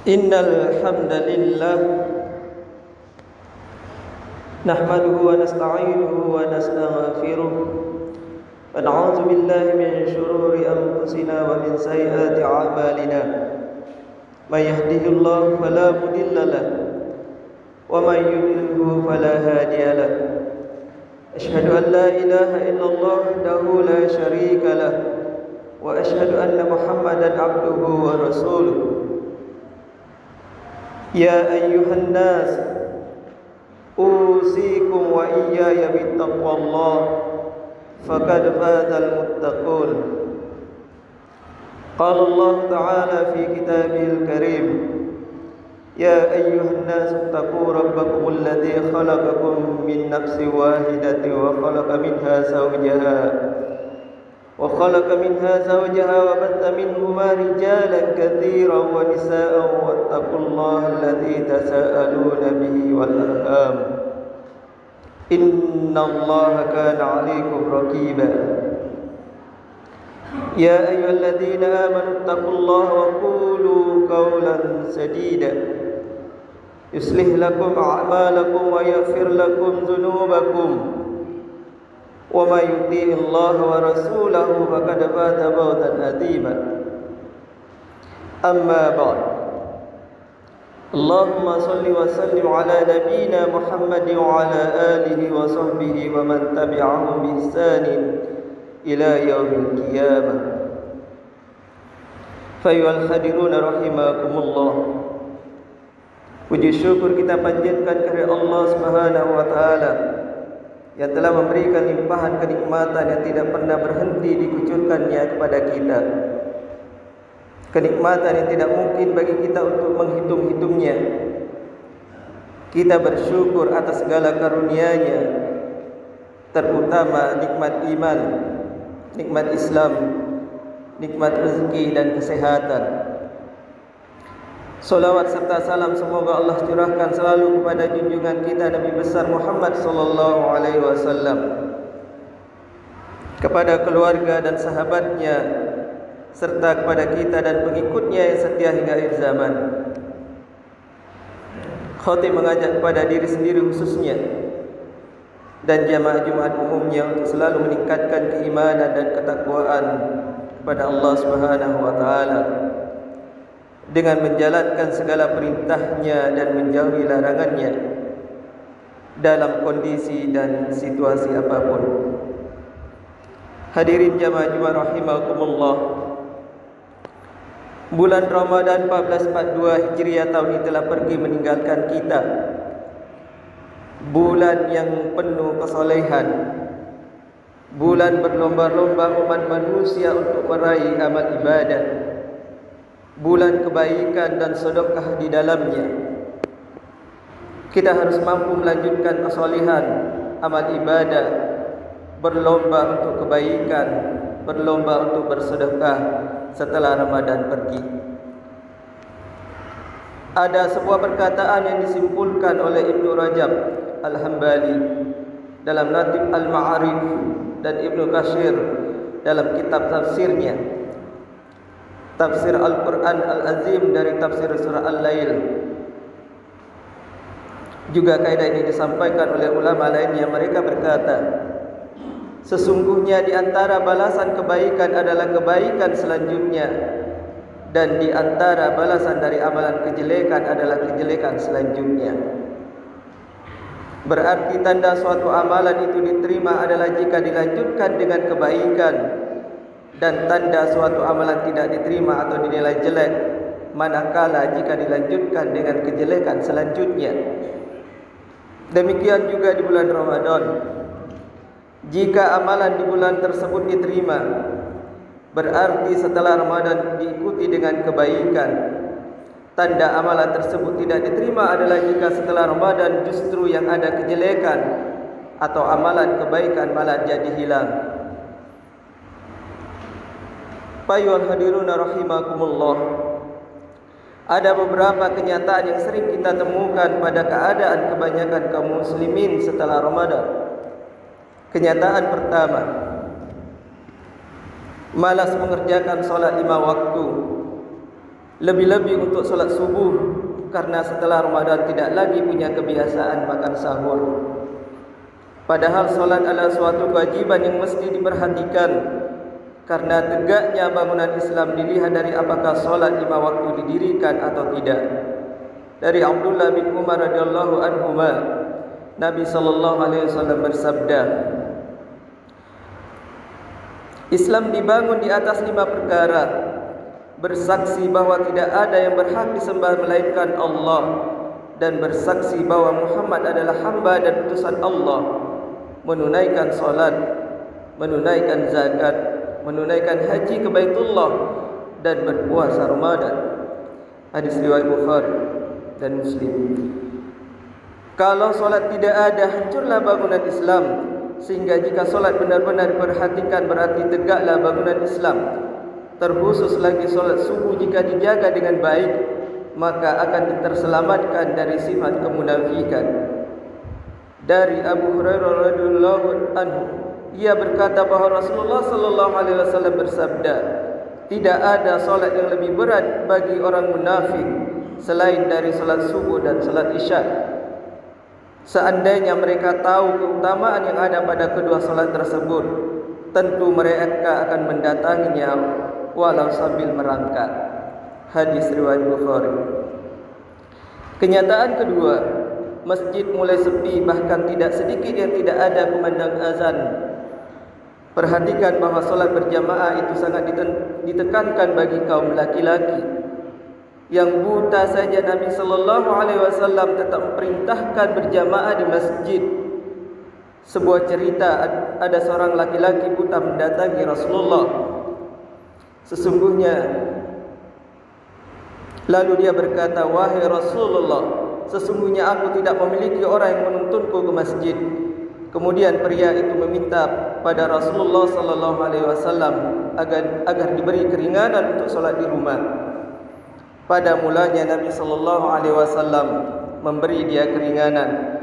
Innal hamdalillah nahmaduhu wa nasta'inuhu wa nastaghfiruh wa na'udzu billahi min shururi anfusina wa min sayyiati a'malina. May yahdihillahu fala mudilla lahu wa may yudlilhu fala hadiya lahu. Ashhadu an la ilaha illallah wahdahu la syarika lahu wa ashhadu anna Muhammadan abduhu wa rasuluh. Ya ayyuhan nas usikum wa iyaya bittaqwallah faqad fazal muttaqun. Qala Allah ta'ala fi kitabihil karim, ya ayyuhan nas taqu rabbakum alladhi khalaqakum min nafsin wahidatin wa khalaqa minha zawjaha وخلق منها زوجها وبث منهما رجالا كثيرا ونساء واتقوا الله الذي تساءلون به والأرحام إن الله كان عليكم رقيبا. يا أيها الذين آمنوا اتقوا الله وقولوا قولا سديدا يصلح لكم أعمالكم ويغفر لكم ذنوبكم وَمَا يُطِيعِ اللَّهَ وَرَسُولَهُ فَقَدْ فَازَ فَوْزًا عَظِيمًا. أما بعد، اللهم صل وسلم على نبينا محمد وعلى آله وصحبه ومن تبعهم بإحسان إلى يوم القيامة. فأيها الحاضرون رحمكم الله, puji syukur kita panjatkan kepada Allah Subhanahu wa taala yang telah memberikan limpahan kenikmatan yang tidak pernah berhenti dikucurkannya kepada kita. Kenikmatan yang tidak mungkin bagi kita untuk menghitung-hitungnya. Kita bersyukur atas segala karunia-Nya, terutama nikmat iman, nikmat Islam, nikmat rezeki dan kesehatan. Salawat serta salam semoga Allah curahkan selalu kepada junjungan kita Nabi besar Muhammad sallallahu alaihi wasallam, kepada keluarga dan sahabatnya, serta kepada kita dan pengikutnya yang setia hingga akhir zaman. Khatib mengajak kepada diri sendiri khususnya dan jamaah Jumat umumnya untuk selalu meningkatkan keimanan dan ketakwaan kepada Allah Subhanahu wa taala dengan menjalankan segala perintahnya dan menjauhi larangannya dalam kondisi dan situasi apapun. Hadirin jamaah Jumat rahimakumullah, bulan Ramadan 1442 Hijriah tahun ini telah pergi meninggalkan kita. Bulan yang penuh kesolehan, bulan berlomba-lomba umat manusia untuk meraih amal ibadah, bulan kebaikan dan sedekah di dalamnya. Kita harus mampu melanjutkan kesolehan amal ibadah, berlomba untuk kebaikan, berlomba untuk bersedekah setelah Ramadan pergi. Ada sebuah perkataan yang disimpulkan oleh Ibnu Rajab Al-Hambali dalam Natib Al-Ma'arif dan Ibnu Katsir dalam kitab tafsirnya, Tafsir Al-Quran Al-Azim dari tafsir surah Al-Lail. Juga kaidah ini disampaikan oleh ulama lainnya. Mereka berkata, sesungguhnya di antara balasan kebaikan adalah kebaikan selanjutnya, dan di antara balasan dari amalan kejelekan adalah kejelekan selanjutnya. Berarti tanda suatu amalan itu diterima adalah jika dilanjutkan dengan kebaikan, dan tanda suatu amalan tidak diterima atau dinilai jelek manakala jika dilanjutkan dengan kejelekan selanjutnya. Demikian juga di bulan Ramadan. Jika amalan di bulan tersebut diterima, berarti setelah Ramadan diikuti dengan kebaikan. Tanda amalan tersebut tidak diterima adalah jika setelah Ramadan justru yang ada kejelekan atau amalan kebaikan malah jadi hilang. Payuhal hadiruna rahimakumullah, ada beberapa kenyataan yang sering kita temukan pada keadaan kebanyakan kaum muslimin setelah Ramadan. Kenyataan pertama, malas mengerjakan sholat 5 waktu. Lebih-lebih untuk solat subuh, karena setelah Ramadan tidak lagi punya kebiasaan makan sahur. Padahal solat adalah suatu kewajiban yang mesti diperhatikan, karena tegaknya bangunan Islam dilihat dari apakah solat 5 waktu didirikan atau tidak. Dari Abdullah bin Umar radhiyallahu anhuma, Nabi sallallahu alaihi wasallam bersabda, Islam dibangun di atas 5 perkara: bersaksi bahwa tidak ada yang berhak disembah melainkan Allah, dan bersaksi bahwa Muhammad adalah hamba dan utusan Allah, menunaikan solat, menunaikan zakat, menunaikan haji ke Baitullah, dan berpuasa Ramadan. Hadis riwayat Bukhari dan Muslim. Kalau solat tidak ada, hancurlah bangunan Islam. Sehingga jika solat benar-benar diperhatikan, berarti tegaklah bangunan Islam. Terkhusus lagi solat subuh jika dijaga dengan baik, maka akan terselamatkan dari sifat kemunafikan. Dari Abu Hurairah radhiyallahu anhu, ia berkata bahwa Rasulullah sallallahu alaihi wasallam bersabda, tidak ada solat yang lebih berat bagi orang munafik selain dari solat subuh dan solat isya. Seandainya mereka tahu keutamaan yang ada pada kedua solat tersebut, tentu mereka akan mendatanginya walau sambil merangkak. Hadis riwayat Bukhari. Kenyataan kedua, masjid mulai sepi, bahkan tidak sedikit yang tidak ada kumandang azan. Perhatikan bahwa solat berjamaah itu sangat ditekankan bagi kaum laki-laki. Yang buta saja Nabi sallallahu alaihi wasallam tetap memerintahkan berjamaah di masjid. Sebuah cerita, ada seorang laki-laki buta mendatangi Rasulullah. Sesungguhnya, lalu dia berkata, wahai Rasulullah, sesungguhnya aku tidak memiliki orang yang menuntunku ke masjid. Kemudian pria itu meminta pada Rasulullah sallallahu alaihi wasallam agar diberi keringanan untuk solat di rumah. Pada mulanya Nabi sallallahu alaihi wasallam memberi dia keringanan.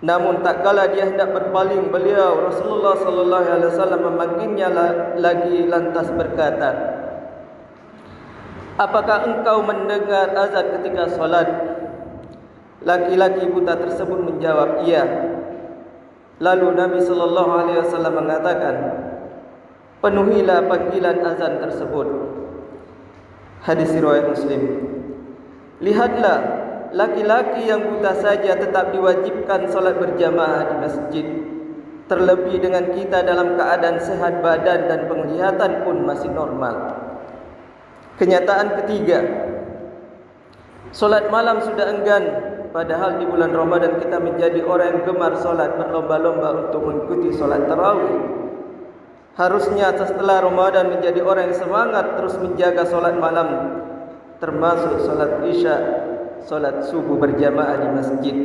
Namun tak kala dia hendak berpaling, beliau Rasulullah sallallahu alaihi wasallam memanggilnya lagi lantas berkata, apakah engkau mendengar azan ketika solat? Laki-laki buta tersebut menjawab, iya. Lalu Nabi sallallahu alaihi wasallam mengatakan, penuhilah panggilan azan tersebut. Hadis riwayat Muslim. Lihatlah, laki-laki yang buta saja tetap diwajibkan solat berjamaah di masjid. Terlebih dengan kita dalam keadaan sehat badan dan penglihatan pun masih normal. Kenyataan ketiga, solat malam sudah enggan. Padahal di bulan Ramadan kita menjadi orang yang gemar solat, berlomba-lomba untuk mengikuti solat tarawih. Harusnya setelah Ramadan menjadi orang yang semangat terus menjaga solat malam, termasuk solat isya, solat subuh berjamaah di masjid.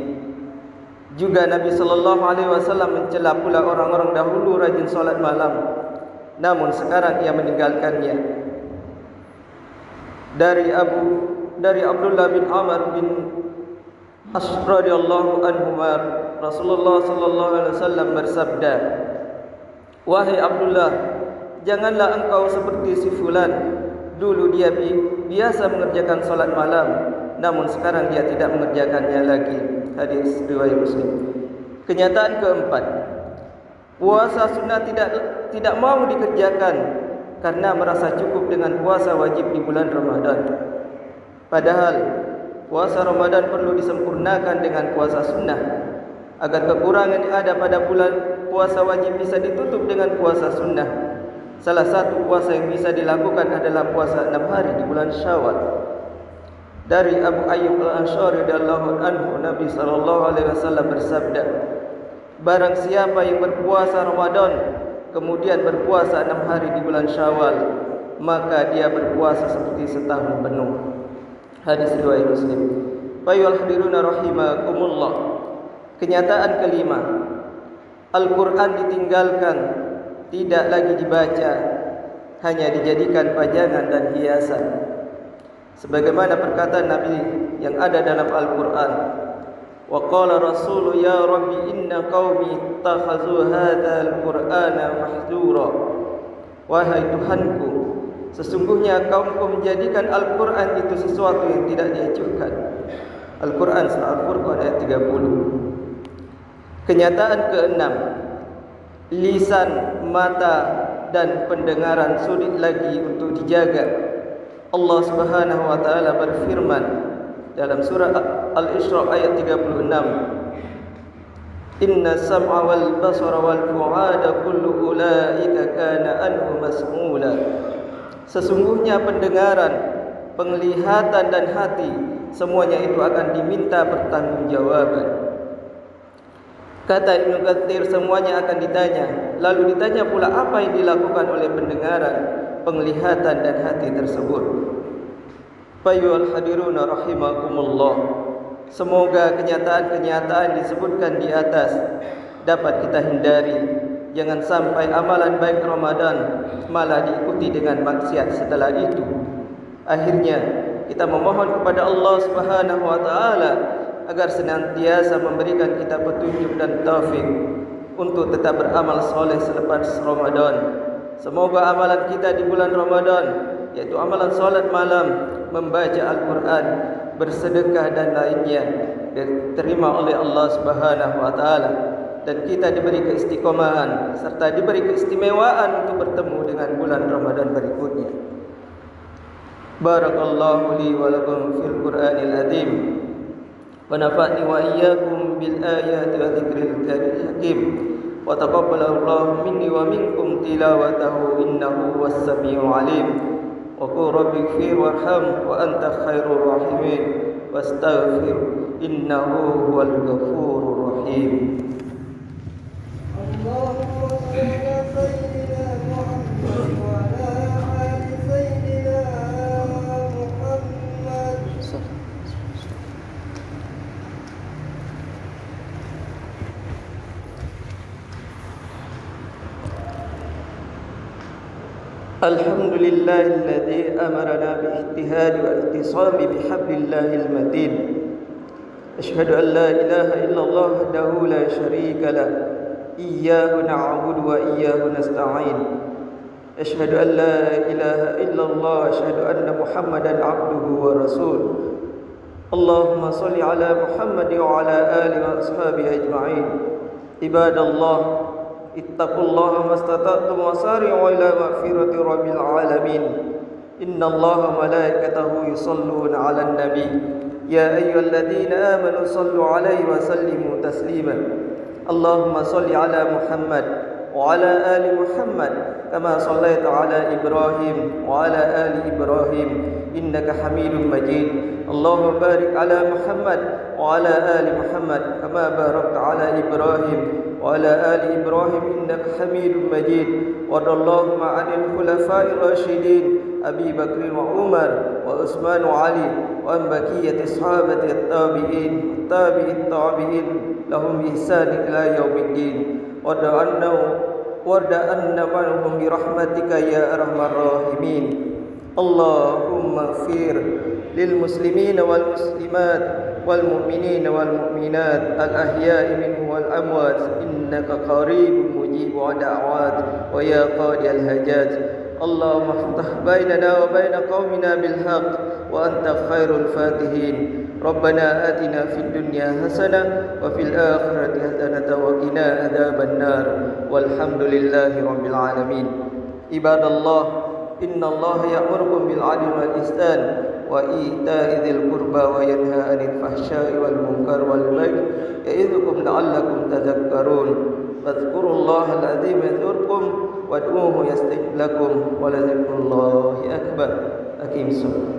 Juga Nabi sallallahu alaihi wasallam mencela pula orang-orang dahulu rajin solat malam, namun sekarang ia meninggalkannya. Dari Abdullah bin Amr bin As radhiyallahu anhu, Rasulullah sallallahu alaihi wasallam bersabda, wahai Abdullah, janganlah engkau seperti si fulan. Dulu dia biasa mengerjakan solat malam, namun sekarang dia tidak mengerjakannya lagi. Hadis riwayat Muslim. Kenyataan keempat, puasa sunnah tidak mau dikerjakan karena merasa cukup dengan puasa wajib di bulan Ramadan. Padahal puasa Ramadan perlu disempurnakan dengan puasa sunnah, agar kekurangan yang ada pada bulan puasa wajib bisa ditutup dengan puasa sunnah. Salah satu puasa yang bisa dilakukan adalah puasa 6 hari di bulan Syawal. Dari Abu Ayyub Al-Ansari radhiyallahu anhu, Nabi sallallahu alaihi wasallam bersabda, barang siapa yang berpuasa Ramadan kemudian berpuasa 6 hari di bulan Syawal, maka dia berpuasa seperti setahun penuh. Hadis riwayat Muslim. Ayyuhal hadiruna rahimakumullah. Kenyataan kelima, Al-Quran ditinggalkan, tidak lagi dibaca, hanya dijadikan pajangan dan hiasan. Sebagaimana perkataan Nabi yang ada dalam Al-Quran, wa qala rasulu ya rabbi inna qaumi ittakhazu hadzal qur'ana mahdzura. Wahai Tuhanku, Sesungguhnya kaumku menjadikan Al-Quran itu sesuatu yang tidak diacuhkan. Al-Quran surah Al-Furqan ayat 30. Kenyataan keenam, lisan, mata dan pendengaran sulit lagi untuk dijaga. Allah Subhanahu wa taala berfirman dalam surah Al-Isra ayat 36, Inna sam'a wal basara wal fu'ada kullu ulaika kana anhu mas'ula. Sesungguhnya pendengaran, penglihatan dan hati, semuanya itu akan diminta pertanggungjawaban. Kata Ibnu Katsir, semuanya akan ditanya. Lalu ditanya pula apa yang dilakukan oleh pendengaran, penglihatan dan hati tersebut. Fayuhal hadiruna rahimakumullah. Semoga kenyataan-kenyataan disebutkan di atas dapat kita hindari. Jangan sampai amalan baik Ramadan malah diikuti dengan maksiat setelah itu. Akhirnya kita memohon kepada Allah Subhanahu wa taala agar senantiasa memberikan kita petunjuk dan taufik untuk tetap beramal soleh selepas Ramadan. Semoga amalan kita di bulan Ramadan, yaitu amalan salat malam, membaca Al-Quran, bersedekah dan lainnya, diterima oleh Allah Subhanahu wa taala, dan kita diberi keistiqomahan serta diberi keistimewaan untuk bertemu dengan bulan Ramadan berikutnya. Barakallahu li wa lakum fil Qur'anil azim wa nafa'ni wa iyyakum bil ayati wa dzikril hakim wa taqabbalallahu minni wa minkum tilawatahu innahu was-sami'ul alim. Wa qul rabbighfir warham wa anta khairur rahimin wastaghfir innahu huwal ghafurur rahim. الحمد لله الذي أمرنا بالاجتهاد والاعتصام بحبل الله المتين. أشهد أن لا إله إلا الله وحده لا شريك له إياه نعبد وإياه نستعين. أشهد أن لا إله إلا الله وأشهد أن محمدا عبده ورسوله. اللهم صل على محمد وعلى آله وأصحابه أجمعين. عباد الله اتقوا الله ما استطعتم وسارعوا إلى مغفرة رب العالمين. إن الله وملائكته يصلون على النبي يا أيها الذين آمنوا صلوا عليه وسلموا تسليما. اللهم صل على محمد وعلى آل محمد كما صليت على إبراهيم وعلى آل إبراهيم إنك حميد مجيد. اللهم بارك على محمد وعلى آل محمد كما باركت على إبراهيم وعلى آل إبراهيم إنك حميد مجيد. وارض اللهم عن الخلفاء الراشدين أبي بكر وعمر وعثمان وعلي وعن بقية الصحابة التابعين التابعين لهم بإحسان إلى يوم الدين. وارض عنا معهم برحمتك يا أرحم الراحمين. اللهم اغفر للمسلمين والمسلمات والمؤمنين والمؤمنات الأحياء منهم والأموات إنك قريب مجيب الدعوات ويا قاضي الحاجات. اللهم افتح بيننا وبين قومنا بالحق وأنت خير الفاتحين. ربنا آتنا في الدنيا حسنة وفي الآخرة حسنة وقنا عذاب النار والحمد لله رب العالمين. عباد الله إن الله يأمركم بالعدل والإحسان وإيتاء ذي القربى وينهى عن الفحشاء والمنكر والبغي يعظكم لعلكم تذكرون. فاذكروا الله العظيم يذكركم وادعوه يستجب لكم ولذكر الله أكبر. أقيموا الصلاة.